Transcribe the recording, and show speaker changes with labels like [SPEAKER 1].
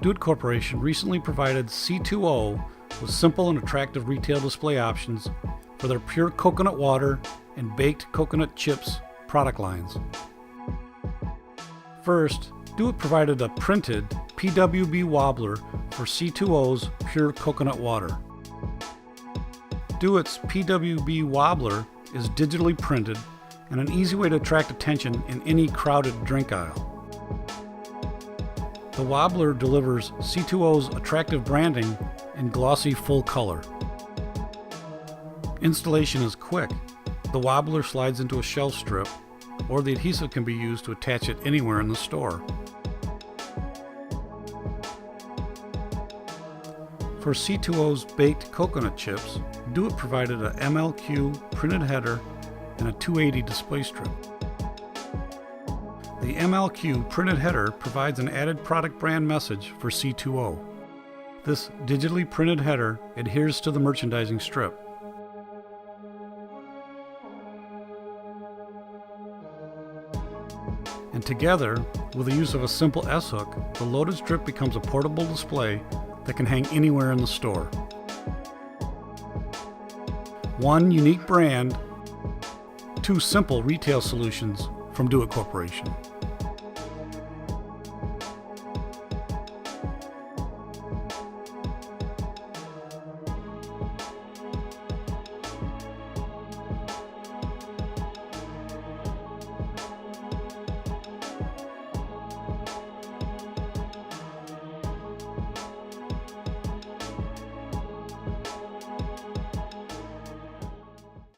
[SPEAKER 1] Do-It Corporation recently provided C2O with simple and attractive retail display options for their Pure Coconut Water and Baked Coconut Chips product lines. First, Do-It provided a printed PWB Wobbler for C2O's Pure Coconut Water. Do-It's PWB Wobbler is digitally printed and an easy way to attract attention in any crowded drink aisle. The Wobbler delivers C2O's attractive branding in glossy full color. Installation is quick. The Wobbler slides into a shelf strip, or the adhesive can be used to attach it anywhere in the store. For C2O's Baked Coconut Chips, Do-It provided a MLC Printed Header and a 280 display strip. The MLC Printed Header provides an added product brand message for C2O. This digitally printed header adheres to the merchandising strip. And together, with the use of a simple S-hook, the loaded strip becomes a portable display that can hang anywhere in the store. One unique brand, two simple retail solutions from Do-It Corporation.